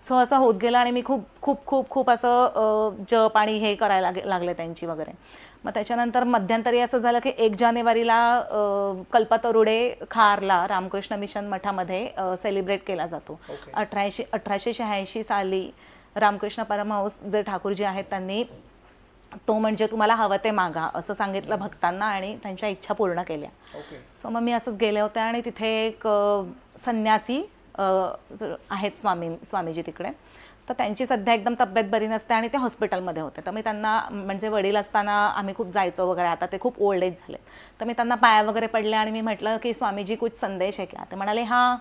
सो असं होत गेलं आणि मी खूप खूप खूप खूप असं जप आणि हे करायला लागले त्यांची वगैरे. मग त्याच्यानंतर मध्यंतरी असं झालं की 1 जानेवारीला कल्पतरुडे खारला रामकृष्ण मिशन मठामध्ये सेलिब्रेट केला जातो. 1886 साली रामकृष्ण परमहंस जे ठाकूरजी आहेत त्यांनी तो म्हणजे तुम्हाला हवं ते मागा असं सांगितलं भक्तांना आणि त्यांच्या इच्छा पूर्ण केल्या. सो मग मी असंच गेले होते आणि तिथे एक संन्यासी आहेत स्वामीजी तिकडे, तर त्यांची सध्या एकदम तब्येत बरी नसते आणि ते हॉस्पिटलमध्ये होते. तर मी त्यांना म्हणजे वडील असताना आम्ही खूप जायचो वगैरे, आता ते खूप ओल्ड एज झाले, तर मी त्यांना पाया वगैरे पडले आणि मी म्हटलं की स्वामीजी कुछ संदेश आहे क्या? ते म्हणाले हां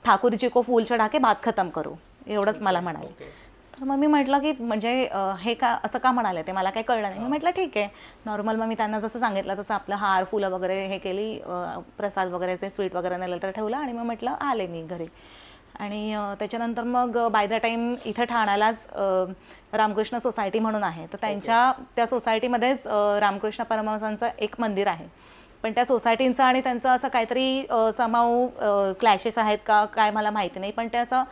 ठाकूरजी को फूल चढा के बात खतम करू, एवढंच मला म्हणाले. तर मग मी म्हटलं की म्हणजे हे का असं का म्हणाले ते मला काही कळलं नाही. मी म्हटलं ठीक आहे नॉर्मल. मग मी त्यांना जसं सांगितलं तसं आपलं हार फुलं वगैरे हे केली, प्रसाद वगैरेचे स्वीट वगैरे नेलं तर ठेवलं आणि मग म्हटलं आले मी घरी. आणि त्याच्यानंतर मग बाय द टाईम इथं ठाण्यालाच रामकृष्ण सोसायटी म्हणून आहे, तर त्या सोसायटीमध्येच रामकृष्ण परमहंसांचं एक मंदिर आहे. पण त्या सोसायटींचं आणि त्यांचं असं काहीतरी समाऊ क्लॅशेस आहेत का काय मला माहिती नाही, पण ते असं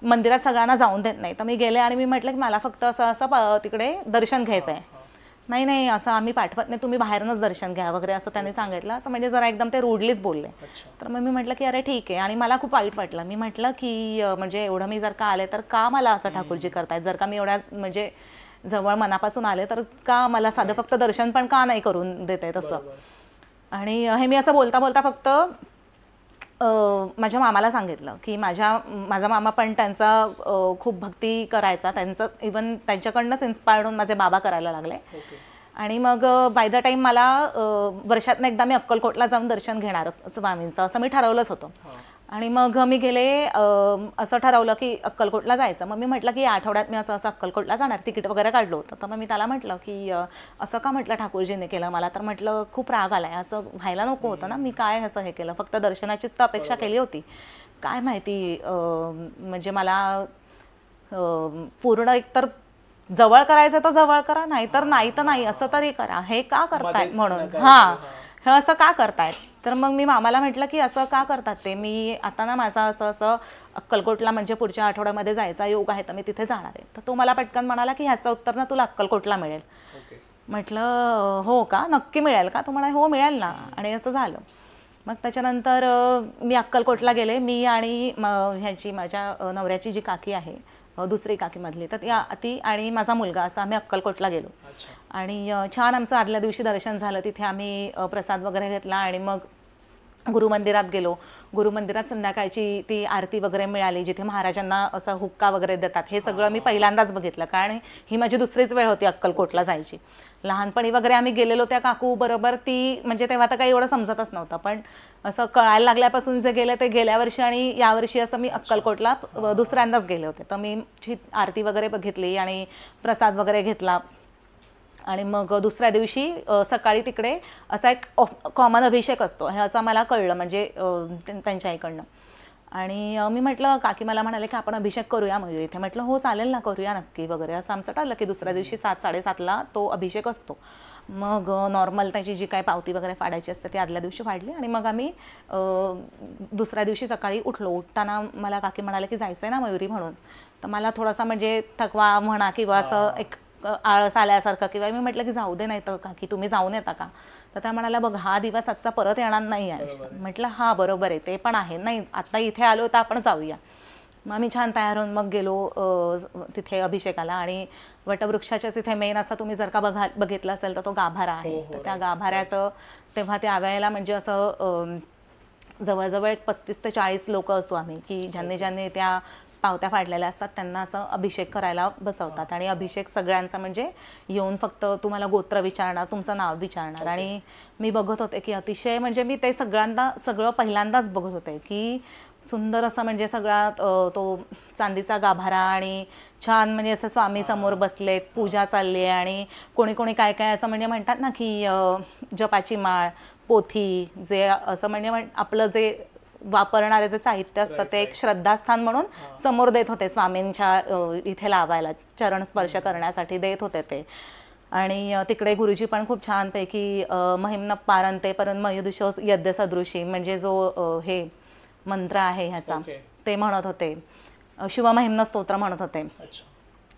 मंदिरात सगळ्यांना जाऊन देत नाही. तर मी गेले आणि मी म्हटलं की मला फक्त असं तिकडे दर्शन घ्यायचं आहे. नाही असं आम्ही पाठवत नाही, तुम्ही बाहेरनंच दर्शन घ्या वगैरे असं त्यांनी सांगितलं. असं म्हणजे जरा एकदम ते रूडलीच बोलले. तर मग मी म्हटलं की अरे ठीक आहे. आणि मला खूप वाईट वाटलं. मी म्हटलं की म्हणजे एवढं मी जर का आले तर का मला असं ठाकूरजी करतायत, जर का मी एवढ्या म्हणजे जवळ मनापासून आले तर का मला साधं फक्त दर्शन पण का नाही करून देते तसं. आणि हे मी असं बोलता बोलता फक्त माझ्या मामाला सांगितलं की माझा मामा पण त्यांचा खूप भक्ती करायचा, त्यांचं इवन त्यांच्याकडनंच इन्स्पायर्ड होऊन माझे बाबा करायला लागले. आणि मग बाय द टाईम मला वर्षातनं एकदा मी अक्कलकोटला जाऊन दर्शन घेणार स्वामींचं असं मी ठरवलंच होतं. आणि मग मी गेले असं ठरवलं की अक्कलकोटला जायचं. मग मी म्हटलं की आठवड्यात मी असं अक्कलकोटला जाणार, तिकीट वगैरे काढलं होतं. तर मग मी त्याला म्हटलं की असं का म्हटलं ठाकूरजीने केलं मला. तर म्हटलं खूप राग आलाय, असं व्हायला नको होतं ना, मी काय असं हे केलं, फक्त दर्शनाचीच तर अपेक्षा केली होती, काय माहिती म्हणजे मला पूर्ण एकतर जवळ करायचं तर जवळ करा, नाहीतर नाही तर नाही, असं तरी करा, हे का करतायत म्हणून. हे असं का करतायत. तर मग मी मामाला म्हटलं की असं का करतात ते, मी आता ना माझा असं अक्कलकोटला म्हणजे पुढच्या आठवड्यामध्ये जायचा योग आहे, तर मी तिथे जाणार आहे. तर तो मला पटकन म्हणाला की ह्याचं उत्तर ना तुला अक्कलकोटला मिळेल. म्हटलं हो का, नक्की मिळेल का. तो म्हणाला हो मिळेल ना. आणि असं झालं. मग त्याच्यानंतर मी अक्कलकोटला गेले. मी आणि ह्याची माझ्या नवऱ्याची जी काकी आहे, दुसरी काकीमधली, तर ती आणि माझा मुलगा असं आम्ही अक्कलकोटला गेलो. आणि छान आमचं आदल्या दिवशी दर्शन झालं. तिथे आम्ही प्रसाद वगैरे घेतला आणि मग गुरुमंदिरात गेलो. गुरुमंदिरात संध्याकाळची ती आरती वगैरे मिळाली, जिथे महाराजांना असं हुक्का वगैरे देतात. हे सगळं मी पहिल्यांदाच बघितलं, कारण ही माझी दुसरीच वेळ होती अक्कलकोटला जायची. लहानपणी वगैरे आम्ही गेलेलो त्या काकू बरोबर, ती म्हणजे तेव्हा तर काही एवढं समजतच नव्हतं, पण असं कळायला लागल्यापासून जे गेले ते गेल्या वर्षी आणि यावर्षी असं मी अक्कलकोटला दुसऱ्यांदाच गेले होते. तर मी आरती वगैरे बघितली आणि प्रसाद वगैरे घेतला. आणि मग दुसऱ्या दिवशी सकाळी तिकडे असा एक कॉमन अभिषेक असतो हे असं मला कळलं, म्हणजे त्यांच्या इकडनं. आणि मी म्हटलं, काकी मला म्हणाले की आपण अभिषेक करूया मयूर इथे. म्हटलं हो चालेल ना, करूया नक्की वगैरे. असं आमचं ठरलं की दुसऱ्या दिवशी 7-7:30ला तो अभिषेक असतो. मग नॉर्मल त्याची जी काय पावती वगैरे फाडायची असते ती आदल्या दिवशी फाडली. आणि मग आम्ही दुसऱ्या दिवशी सकाळी उठलो. उठताना मला काकी म्हणाले की जायचं आहे ना मयुरी म्हणून. तर मला थोडासा म्हणजे थकवा म्हणा किंवा असं एक आळस आल्यासारखं, किंवा मी म्हटलं की जाऊ दे, नाही तर काकी तुम्ही जाऊन येता का. तर त्या म्हणाल्या बघ हा दिवस आजचा परत येणार नाही आहे. म्हटलं हा बरोबर आहे, ते पण आहे, नाही आता इथे आलो तर आपण जाऊया. मग आम्ही छान तयार होऊन मग गेलो तिथे अभिषेकाला. आणि वटवृक्षाच्या तिथे मेन असा तुम्ही जर का बघितलं असेल तर तो गाभारा आहे. तर त्या गाभाऱ्याचं तेव्हा त्या वेळेला म्हणजे असं जवळजवळ एक 35 ते 40 लोक असू आम्ही, की ज्यांनी त्या पावत्या फाडलेल्या असतात त्यांना असं अभिषेक करायला बसवतात. आणि अभिषेक सगळ्यांचा म्हणजे येऊन फक्त तुम्हाला गोत्र विचारणार, तुमचं नाव विचारणार. आणि मी बघत होते की अतिशय म्हणजे मी ते सगळं पहिल्यांदाच बघत होते की सुंदर असं म्हणजे सगळा तो चांदीचा गाभारा आणि छान म्हणजे असं स्वामी समोर बसलेत, पूजा चालली आहे. आणि कोणी काय काय असं म्हणजे म्हणतात ना की जपाची माळ, पोथी, जे असं म्हणजे आपलं जे वापरणारे जे साहित्य असतं ते एक श्रद्धास्थान म्हणून समोर देत होते स्वामींच्या इथे लावायला, चरण स्पर्श करण्यासाठी देत होते ते. आणि तिकडे गुरुजी पण खूप छानपैकी महिम्न पारंते परं मयुदिशो यज्ञ सदृशी म्हणजे जो हे मंत्र आहे ह्याचा ते म्हणत होते, शिवमहिम्न स्तोत्र म्हणत होते.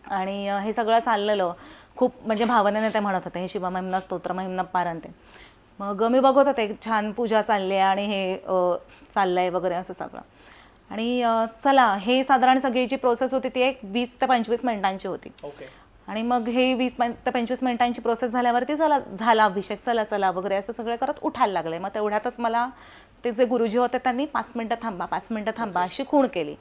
आणि हे सगळं चाललेलं खूप म्हणजे भावनेने ते म्हणत होते, हे शिवमहिम्न स्तोत्र महिम्न पारंते. मग मी बघत होते छान पूजा चालली आहे आणि हे चाललंय वगैरे असं सगळं. आणि चला हे साधारण सगळी जी प्रोसेस होती ती एक 20 ते 25 मिनिटांची होती. आणि मग हे 20 ते 25 मिनिटांची प्रोसेस झाल्यावरती झाला अभिषेक, चला वगैरे असं सगळं करत उठायला लागले. मग तेवढ्यातच मला ते जे गुरुजी होते त्यांनी 5 मिनिटं थांबा अशी खूण केली.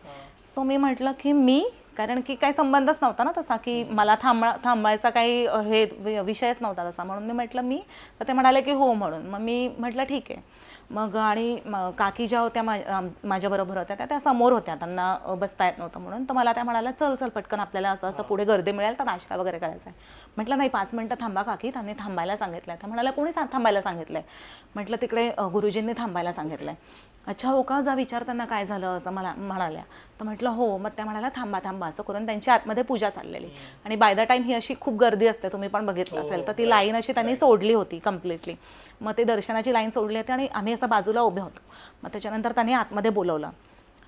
सो मी म्हटलं की मी, कारण की काही संबंधच नव्हता ना तसा की मला थांबायचा काही हे विषयच नव्हता तसा, म्हणून मी म्हटलं मी. तर ते म्हणाले की हो म्हणून. मग मी म्हटलं ठीक आहे. मग आणि काकी ज्या होत्या माझ्याबरोबर होत्या त्या समोर होत्या, त्यांना बसता येत नव्हतं म्हणून. तर मला त्या म्हणाल्या चल पटकन आपल्याला असं पुढे गर्दी मिळेल तर नाश्ता वगैरे करायचा आहे. म्हटलं नाही 5 मिनिटं थांबा काकी, त्यांनी थांबायला सांगितलं आहे. त्या म्हणाल्या कोणी थांबायला सांगितलं आहे. म्हटलं तिकडे गुरुजींनी थांबायला सांगितलं आहे. अच्छा हो का, जा विचार त्यांना काय झालं असं मला म्हणाल्या. तर म्हटलं हो. मग त्या म्हणाल्या थांबा असं करून त्यांची आतमध्ये पूजा चाललेली. आणि बाय द टाईम ही अशी खूप गर्दी असते, तुम्ही पण बघितलं असेल. तर ती लाईन अशी त्यांनी सोडली होती कम्प्लिटली. मग ते दर्शनाची लाईन सोडली होती आणि आम्ही असं बाजूला उभे होतो. मग त्याच्यानंतर त्यांनी आतमध्ये बोलवलं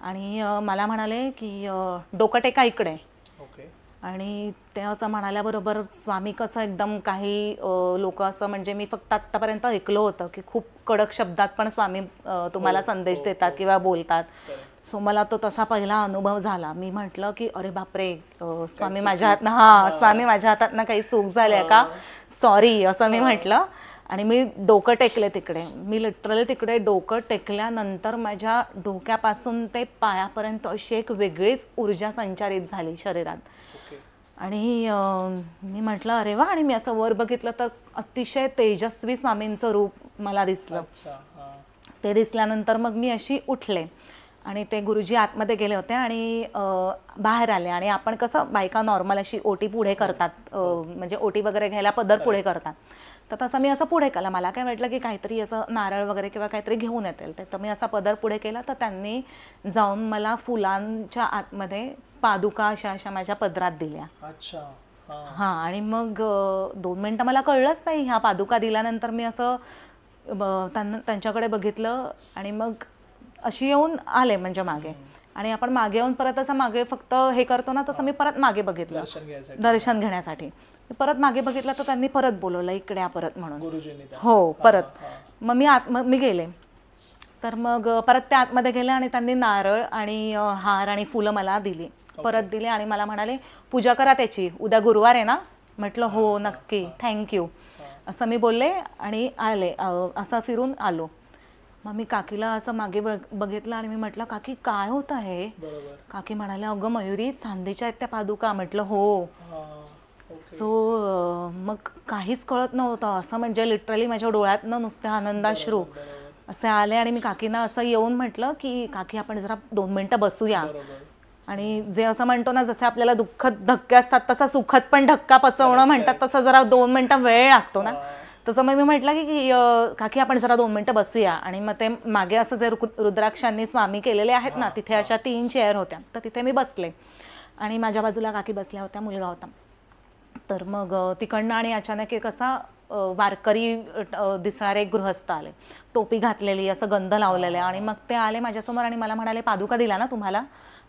आणि मला म्हणाले की डोकं टेका इकडे. आणि ते असं म्हणाल्याबरोबर स्वामी कसं एकदम काही लोक असं म्हणजे मी फक्त आत्तापर्यंत ऐकलं होतं की खूप कडक शब्दात पण स्वामी तुम्हाला संदेश देतात किंवा बोलतात. सो मला तो तसा पहिला अनुभव झाला. मी म्हटलं की अरे बापरे, स्वामी माझ्या हातातनं काही चूक झाली आहे का, सॉरी असं मी म्हटलं. आणि मी डोकं टेकले तिकडे. मी लिटरली तिकडे डोकं टेकल्यानंतर माझ्या डोक्यापासून ते पायापर्यंत अशी एक वेगळीच ऊर्जा संचारित झाली शरीरात. आणि मी म्हटलं अरे वा. आणि मी असं वर बघितलं तर अतिशय तेजस्वी स्वामींचं रूप मला दिसलं. ते दिसल्यानंतर मग मी अशी उठले आणि ते गुरुजी आतमध्ये गेले होते आणि बाहेर आले. आणि आपण कसं बायका नॉर्मल अशी ओटी पुढे करतात, म्हणजे ओटी वगैरे घ्यायला पदर पुढे करतात. तर तसं मी असं पुढे केलं. मला काय वाटलं की काहीतरी असं नारळ वगैरे किंवा काहीतरी घेऊन येतील, तर मी असा पदर पुढे केला. तर त्यांनी जाऊन मला फुलांच्या आतमध्ये पादुका अशा माझ्या पदरात दिल्या. अच्छा. हां. आणि मग 2 मिनिटं मला कळलंच नाही. ह्या पादुका दिल्यानंतर मी असं त्यांच्याकडे बघितलं आणि मग अशी येऊन आले म्हणजे मागे. आणि आपण मागे येऊन परत असं मागे फक्त हे करतो ना, तसं मी परत मागे बघितलं दर्शन घेण्यासाठी. मी परत मागे बघितलं तर त्यांनी परत बोलवलं, इकडे या परत म्हणून. हो, परत. मग मी गेले. तर मग परत त्या आतमध्ये गेले आणि त्यांनी नारळ आणि हार आणि फुलं मला दिली, परत दिले आणि मला म्हणाले पूजा करा त्याची, उद्या गुरुवार आहे ना. म्हटलं हो नक्की, थँक्यू असं मी बोलले आणि आले. असं फिरून आलो. मग मी काकीला असं मागे बघितलं आणि मी म्हटलं काकी काय होतं हे. काकी म्हणाल्या अगं मयुरी चांदीच्या आहेत त्या पादुका. म्हटलं हो. सो मग काहीच कळत नव्हतं असं, म्हणजे लिटरली माझ्या डोळ्यातनं नुसते आनंदाश्रू असे आले. आणि मी काकींना असं येऊन म्हटलं की काकी आपण जरा 2 मिनिटं बसूया. आणि जे असं म्हणतो ना, जसे आपल्याला दुःखद धक्के असतात तसा सुखद पण धक्का पचवणं म्हणतात, तसं जरा 2 मिनिटं वेळ लागतो ना. तसं मग मी म्हटलं की काकी आपण जरा 2 मिनिटं बसूया. आणि मग ते मागे असं जे रुद्राक्षांनी स्वामी केलेले आहेत ना, तिथे अशा 3 चेअर होत्या. तर तिथे मी बसले आणि माझ्या बाजूला काकी बसल्या होत्या, मुलगा होता. तर मग तिकडनं आणि अचानक एक असा वारकरी दिसणारे एक गृहस्थ आले, टोपी घातलेली, असं गंध लावलेले. आणि मग ते आले माझ्यासमोर आणि मला म्हणाले पादुका दिला ना तुम्हाला.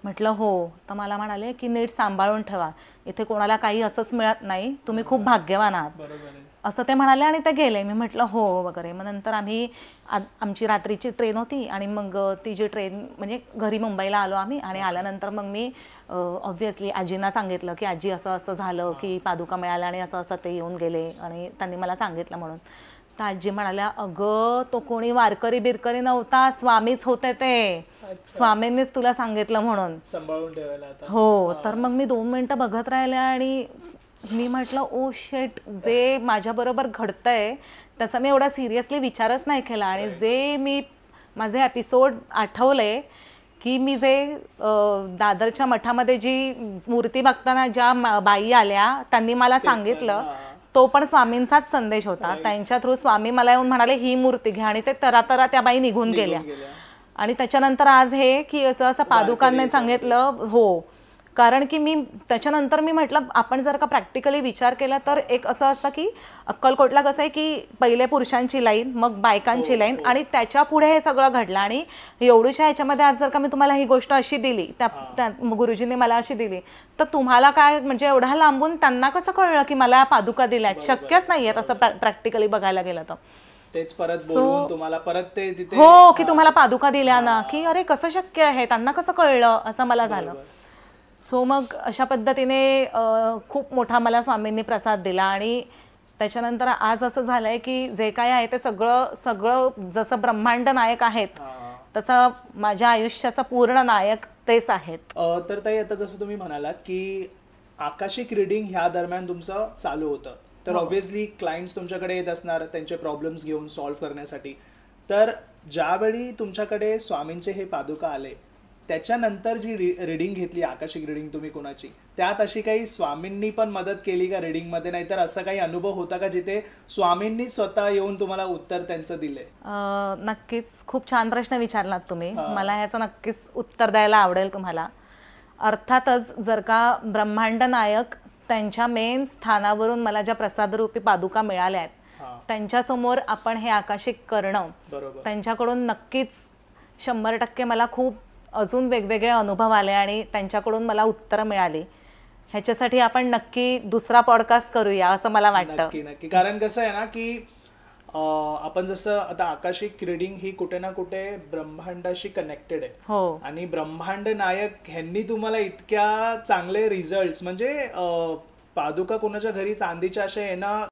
म्हटलं हो. तर मला म्हणाले की नीट सांभाळून ठेवा, इथे कोणाला काही असंच मिळत नाही, तुम्ही खूप भाग्यवान आहात असं ते म्हणाले आणि ते गेले. मी म्हटलं हो वगैरे. मग नंतर आमची रात्रीची ट्रेन होती आणि मग ती जी ट्रेन म्हणजे घरी मुंबईला आलो आम्ही. आणि आल्यानंतर मग मी ऑब्व्हियसली आजींना सांगितलं की आजी असं असं झालं की पादुका मिळाल्या आणि असं असं ते येऊन गेले आणि त्यांनी मला सांगितलं म्हणून. तर आजी म्हणाल्या अगं तो कोणी वारकरी बिरकरी नव्हता, स्वामीच होते ते, स्वामींनीच तुला सांगितलं म्हणून सांभाळून ठेवायला. हो. तर मग मी 2 मिनिटं बघत राहिले आणि मी म्हटलं ओ शेट, जे माझ्याबरोबर घडतंय त्याचा मी एवढा सिरियसली विचारच नाही केला. आणि जे मी माझे एपिसोड आठवले की मी जे दादरच्या मठामध्ये जी मूर्ती बघताना ज्या बाई आल्या त्यांनी मला सांगितलं, तो पण स्वामींचाच संदेश होता. त्यांच्या थ्रू स्वामी मला येऊन म्हणाले ही मूर्ती घ्या आणि ते तरा त्या बाई निघून गेल्या. आणि त्याच्यानंतर आज हे की असं पादुकांनी सांगितलं हो. कारण की मी त्याच्यानंतर मी म्हटलं आपण जर का प्रॅक्टिकली विचार केला तर एक असं असतं की अक्कलकोटला कसं आहे की पहिले पुरुषांची लाईन, मग बायकांची लाईन आणि त्याच्या पुढे हे सगळं घडलं. आणि एवढ्याशा ह्याच्यामध्ये आज जर का मी तुम्हाला ही गोष्ट अशी दिली, त्या गुरुजींनी मला अशी दिली, तर तुम्हाला काय म्हणजे एवढ्या लांबून त्यांना कसं कळलं की मला पादुका दिल्यात. शक्यच नाहीये तसं प्रॅक्टिकली बघायला गेलं तर. तेच परत बोलून तुम्हाला परत ते तिथे हो की तुम्हाला पादुका दिल्या ना, की अरे कसं शक्य आहे, त्यांना कसं कळलं असं मला झालं. सो मग अशा पद्धतीने खूप मोठा मला स्वामींनी प्रसाद दिला. आणि त्याच्यानंतर आज असं झालंय की जे काय आहे ते सगळं जसं ब्रह्मांड नायक आहेत तसं माझ्या आयुष्याचा पूर्ण नायक तेच आहेत. तर ताई आता जसं तुम्ही म्हणालात की आकाशिक रिडिंग ह्या दरम्यान तुमचं चालू होतं, तर ऑब्व्हियसली क्लायंट्स तुमच्याकडे येत असणार त्यांचे प्रॉब्लेम्स घेऊन सॉल्व्ह करण्यासाठी. तर ज्यावेळी तुमच्याकडे स्वामींचे हे पादुका आले त्याच्यानंतर जी रिडिंग घेतली आकाशिक रिडिंग तुम्ही कोणाची, त्यात अशी काही स्वामींनी पण मदत केली का रिडिंगमध्ये, नाहीतर असं काही अनुभव होता का जिथे स्वामींनी स्वतः येऊन तुम्हाला उत्तर त्यांचं दिले? नक्कीच खूप छान प्रश्न विचारलात तुम्ही. मला ह्याचं नक्कीच उत्तर द्यायला आवडेल तुम्हाला. अर्थातच जर का ब्रह्मांड नायक त्यांच्या मेन स्थानावरून मला ज्या प्रसादरूपी पादुका मिळाल्या आहेत त्यांच्यासमोर आपण हे आकाशिक करणं, त्यांच्याकडून नक्कीच 100% मला खूप अजून वेगवेगळे अनुभव आले आणि त्यांच्याकडून मला उत्तरं मिळाली. ह्याच्यासाठी आपण नक्की दुसरा पॉडकास्ट करूया असं मला वाटतं. नक्की. कारण कसं आहे ना की आपण जसं आता आकाशिक रिडिंग ही कुठे ना कुठे ब्रह्मांडाशी कनेक्टेड आहे. हो. आणि ब्रह्मांड नायक ह्यांनी तुम्हाला इतक्या चांगले रिझल्ट्स, म्हणजे पादुका कोणाच्या घरी चांदीच्या अशा येणं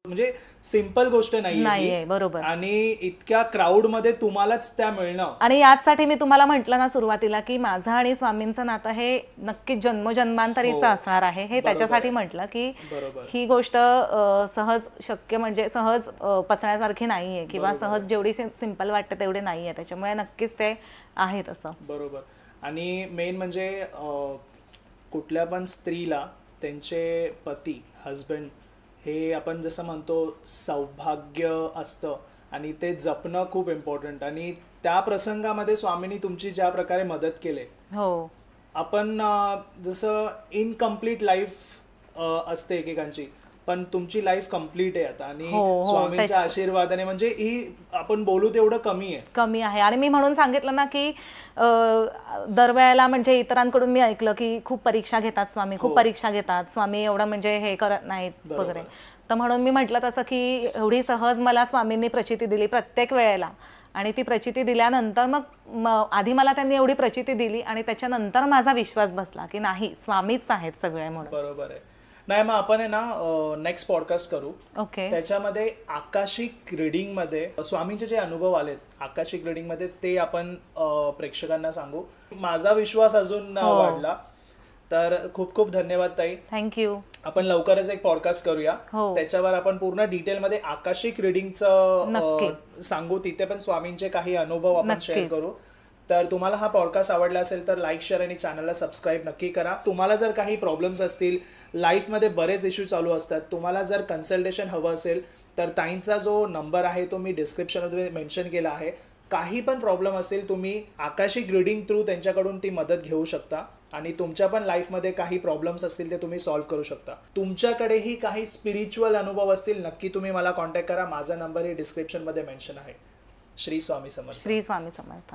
म्हणजे सिंपल गोष्ट नाहीये. बरोबर. आणि इतक्या क्राऊड मध्ये तुम्हालाच त्या मिळणं. आणि याचसाठी मी तुम्हाला म्हटलं ना सुरुवातीला की माझं आणि स्वामींचं नातं हे नक्कीच जन्मजन्मांतरीचं असणार आहे. हे त्याच्यासाठी म्हटलं की ही गोष्ट सहज शक्य म्हणजे सहज पचण्यासारखी नाहीये किंवा सहज जेवढी सिंपल वाटते तेवढी नाहीये. त्याच्यामुळे नक्कीच ते आहे तसं. बरोबर. आणि मेन म्हणजे कुठल्या पण स्त्रीला त्यांचे पती हजबंड हे आपण जसं म्हणतो सौभाग्य असतं आणि ते जपणं खूप इम्पॉर्टंट. आणि त्या प्रसंगामध्ये स्वामींनी तुमची ज्या प्रकारे मदत केली, हो आपण जसं इनकम्प्लीट लाईफ असते एकेकांची, पण तुमची लाईफ कम्प्लीट आहे आता. आणि स्वामींच्या आशीर्वादाने म्हणजे ही आपण बोलू तेवढं कमी आहे. आणि मी म्हणून सांगितलं ना की दरवेळेला म्हणजे इतरांकडून मी ऐकलं की खूप परीक्षा घेतात स्वामी, खूप परीक्षा घेतात स्वामी, एवढं म्हणजे हे करत नाहीत वगैरे. तर म्हणून मी म्हटलं तसं की एवढी सहज मला स्वामींनी प्रचिती दिली प्रत्येक वेळेला. आणि ती प्रचिती दिल्यानंतर मग आधी मला त्यांनी एवढी प्रचिती दिली आणि त्याच्यानंतर माझा विश्वास बसला की नाही स्वामीच आहेत सगळे म्हणून. बरोबर आहे. नाही मग आपण आहे ना नेक्स्ट पॉडकास्ट करू. ओके. त्याच्यामध्ये आकाशिक रिडिंग मध्ये स्वामींचे जे अनुभव आलेत आकाशिक रिडिंग मध्ये ते आपण प्रेक्षकांना सांगू. माझा विश्वास अजून वाढला. तर खूप खूप धन्यवाद ताई. थँक्यू. आपण लवकरच एक पॉडकास्ट करूया. त्याच्यावर आपण पूर्ण डिटेलमध्ये आकाशिक रिडिंगचं सांगू. तिथे पण स्वामींचे काही अनुभव आपण शेअर करू. तर तुम्हाला हा पॉडकास्ट आवडला असेल तर लाईक, शेअर आणि चॅनलला सबस्क्राईब नक्की करा. तुम्हाला जर काही प्रॉब्लेम्स असतील, लाईफमध्ये बरेच इश्यू चालू असतात, तुम्हाला जर कन्सल्टेशन हवं असेल तर ताईंचा जो नंबर आहे तो मी डिस्क्रिप्शनमध्ये मेन्शन केला आहे. काही पण प्रॉब्लेम असेल तुम्ही आकाशिक रिडिंग थ्रू त्यांच्याकडून ती मदत घेऊ शकता. आणि तुमच्या पण लाईफमध्ये काही प्रॉब्लेम्स असतील ते तुम्ही सॉल्व्ह करू शकता. तुमच्याकडेही काही स्पिरिच्युअल अनुभव असतील नक्की तुम्ही मला कॉन्टॅक्ट करा. माझा नंबर हे डिस्क्रिप्शनमध्ये मेन्शन आहे. श्री स्वामी समर्थ. श्री स्वामी समर्थ.